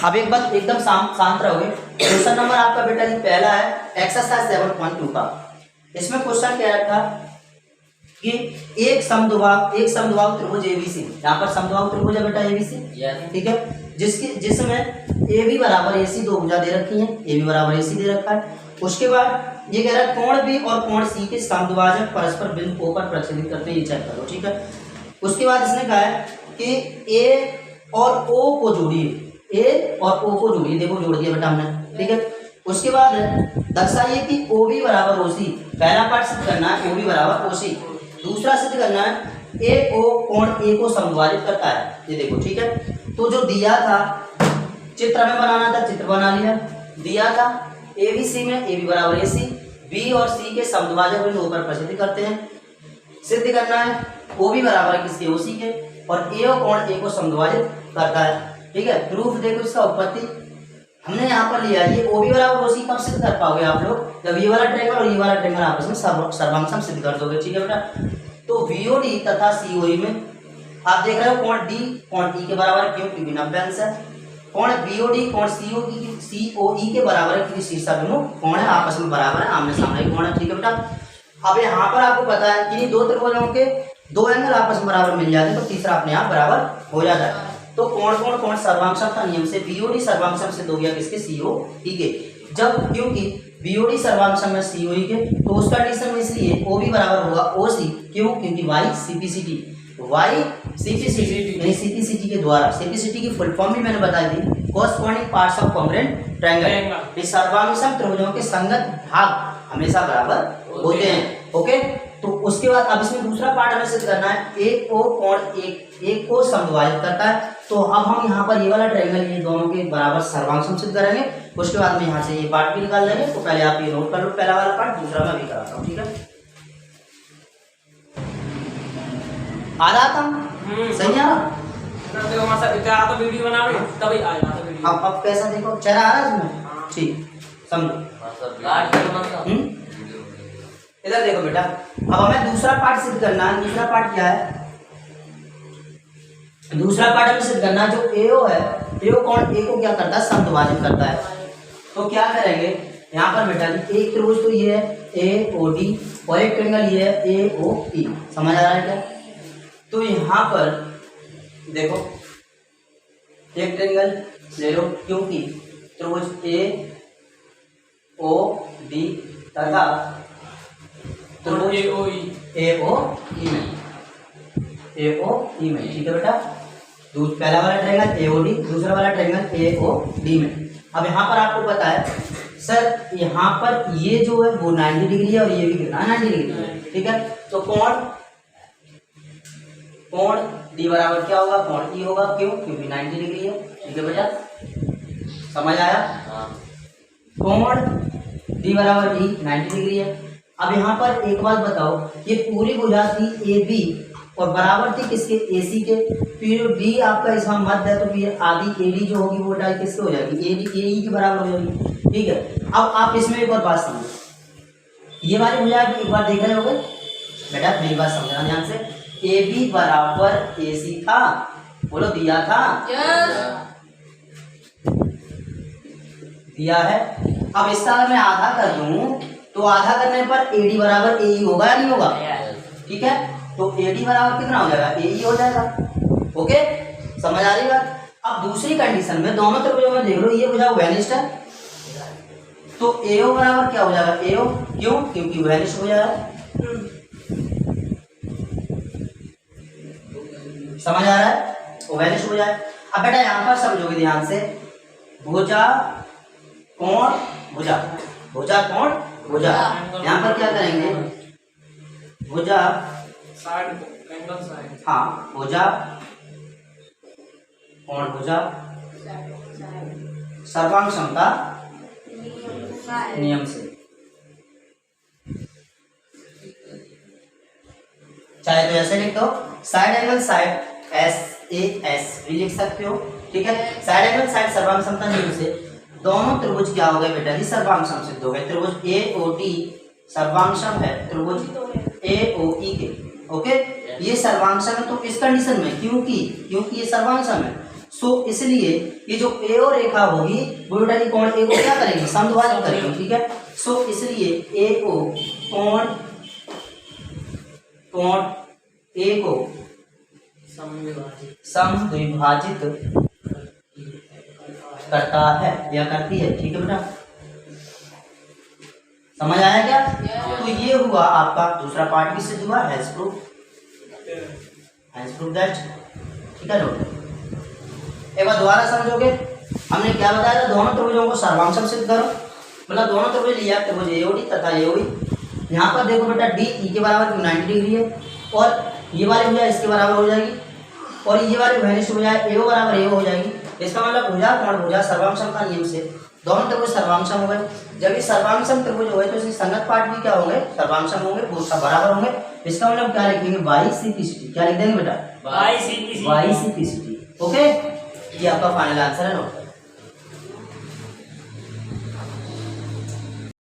अब एक बात एकदम शांत रहोगे। क्वेश्चन नंबर आपका बेटा जी पहला है एक्सरसाइज 7.2 का। इसमें क्वेश्चन क्या था कि एक समद्विबाहु त्रिभुज एबीसी, यहाँ पर समद्विबाहु त्रिभुज है बेटा एबीसी, ठीक है, जिसमें ए बी बराबर ए सी दो भुजा दे रखी है, ए बी बराबर ए सी दे रखा है। उसके बाद ये कह रहा है कोण बी और कोण सी के समद्विभाजक परस्पर बिंदु ओ पर प्रक्षेपित करते हैं, ये चेक करो, ठीक है। उसके बाद इसने कहा है कि ए और ओ को जोड़िए, ए और ओ को जोड़िए, देखो जोड़ दिया बेटा हमने, ठीक है। उसके बाद दर्शाइए कि ओ बी बराबर ओ सी, पहला पार्ट सिद्ध करना है ओ बी बराबर ओ सी, दूसरा सिद्ध करना है ए ओ कोण ए को समद्विभाजित करता है, ये देखो, ठीक है। तो जो दिया था चित्र में बनाना था, चित्र बना लिया, दिया था ए बी सी में ए बी बराबर ए सी, बी और सी के समद्विभाजक बिंदु पर प्रक्षेपित करते हैं। सिद्ध करना है ओ बी बराबर किसके ओ सी के, और ए और कोण ए को समद्विभाजित करता है, ठीक है। प्रूफ देखो इसका उत्पत्ति हमने यहाँ पर लिया, ये ओ बी बराबर ओ सी कब सिद्ध कर पाओगे आप लोग, जब ये वाला ट्रायंगल और ये वाला ट्रायंगल आपस में सर्वांग सिद्ध कर दोगे, ठीक है बेटा। तो VOD तथा COE में आप देख रहे हो कोण D कोण E के बराबर, क्यों, क्योंकि 90 अंश है। कोण BOD कोण COE के बराबर है, क्योंकि शीर्षाभिमुख कोण है, आपस में बराबर है, आमने सामने कोण है, ठीक है बेटा। अब यहाँ पर आपको पता है कि दो त्रिभुजों के दो एंगल आपस में बराबर मिल जाते हैं, तो तीसरा अपने आप बराबर हो जाता है। तो कोण सर्वांग समता नियम से BOD सर्वांग सम सिद्ध हो गया किसके, COE के। जब क्योंकि BOD सर्वांग सम है COE के, तो उस कंडीशन में इसलिए OB बराबर होगा OC, क्यों, क्योंकि Y CPCT यानी CPCT के द्वारा, CPCT की फुल फॉर्म भी मैंने बताई थी, corresponding parts of congruent triangle. इस सर्वांग सम त्रिभुजों के संगत भाग हमेशा बराबर होते हैं, ओके। तो उसके बाद अब इसमें दूसरा पार्ट हमें सिद्ध करना है, एक ओ कोण एक को समद्विभाजित करता है। तो अब हम यहाँ पर ये वाला ट्रायंगल, ये दोनों के बराबर सर्वांग सम सिद्ध करेंगे। उसके बाद में यहाँ से ये पार्ट भी निकाल लेंगे। तो पहले आप ये नोट कर लो, पहला वाला पार्ट, दूसरा मैं भी कराता हूँ, ठीक है। आ रहा था सही आ रहा, तो वीडियो बना रहे तभी आ जाता वीडियो। अब कैसा देखो चेहरा आ रहा है इसमें, ठीक, समझो। इधर देखो बेटा, अब हमें दूसरा पार्ट सिद्ध करना है। दूसरा पार्ट क्या है, दूसरा पार्ट हमें सिद्ध करना है, जो AO है, AO कोण A को क्या करता है, समद्विभाजित करता है। तो क्या करेंगे यहाँ पर बेटा जी, एक त्रिभुज तो ये है AOD और एक ट्रायंगल ये है AOE, समझ आ रहा है क्या। तो यहाँ पर देखो एक ट्रायंगल ले लो, क्योंकि त्रिभुज AOD तथा त्रिभुज AOE में, ठीक है बेटा। पहला वाला ट्रायंगल AOD, दूसरा वाला ट्रायंगल AOD में। अब यहाँ पर आपको पता है सर, यहाँ पर ये जो है वो 90 डिग्री है और ये भी कितना 90 डिग्री है, ठीक है। तो कोण D बराबर क्या होगा, कोण E होगा, क्यों, क्योंकि 90 डिग्री है, ठीक है बेटा, समझ आया। कोण D बराबर E 90 डिग्री है। अब यहाँ पर एक बात बताओ, ये पूरी भुजा थी AB और बराबर थी किसके, AC के, तो ये जो D आपका इसमें मध्य है, तो ये आधी AD जो होगी वो डाई किसके हो जाएगी, AD AE के बराबर हो जाएगी, ठीक है। अब आप इसमें एक और बात समझो, ये वाली भुजा एक बार देख रहे होगे बेटा, मेरी बात समझना ध्यान से। AB बराबर AC था, बोलो दिया था, दिया है। अब इसका अगर मैं आधा कर दूं तो आधा करने पर AD बराबर AE होगा या नहीं होगा, ठीक है। तो AD बराबर कितना हो जाएगा, AE हो जाएगा, ओके, समझ आ रही बात। अब दूसरी कंडीशन में दोनों त्रिभुजों में देख लो, ये भुजा वेनिस्ट है, तो AO बराबर क्या हो जाएगा, AO, क्यों, क्योंकि वेनिस्ट हो जाएगा, समझ आ रहा है, वो वेनिश हो जाए। अब बेटा यहाँ पर समझोगे ध्यान से, भुजा कोण भुजा, भुजा कोण भुजा, यहाँ पर क्या करेंगे, भुजा हाँ, भुजा कोण भुजा सर्वांग समता नियम से, चाहे तो ऐसे लिख दो, साइड एंगल साइड SAS भी लिख सकते हो, ठीक है। साइड एंगल साइड सर्वांग समता नियम से दोनों त्रिभुज क्या हो गए बेटा जी, सर्वांग सम सिद्ध हो गए। त्रिभुज AOD सर्वांग सम है त्रिभुज AOE के, ओके। ये सर्वांग सम है, तो इस कंडीशन में क्योंकि ये सर्वांग सम है, सो इसलिए ये जो ए और रेखा होगी वो बेटा ये कोण ए को क्या करेगी, समद्विभाजित करेगी, ठीक है। सो इसलिए ए को कोण ए को समद्विभाजित करता है या करती है, ठीक है बेटा, समझ आया क्या? तो ये हुआ आपका दूसरा पार्ट भी सिद्ध हुआ, हैज प्रूफ दैट, ठीक है लोग। एक बार दोबारा समझोगे, हमने क्या बताया था, दोनों त्रिभुजों को सर्वांशम सिद्ध करो, मतलब दोनों त्रिभुज लिया, त्रिभुज एओडी तथा एओडी। यहाँ पर देखो बेटा डी ई के बराबर 90 डिग्री है और ये वाली भुजा इसके बराबर हो जाएगी और ये वाली भैनिष्ठ भुजा एओ बराबर एओ हो जाएगी। इसका मतलब भुजा कोण भुजा सर्वांशम का नियम से दोनों त्रिभुज सर्वांशम हो गए। जब ये सर्वांशम त्रिभुज हो गए तो इसके संगत पार्ट भी क्या होंगे, सर्वांशम होंगे, वो सब बराबर होंगे। इसका मतलब क्या लिखेंगे, बाइसिटी, क्या लिख देंगे बेटा, बाइसिटी, ओके। ये आपका फाइनल आंसर है नोट।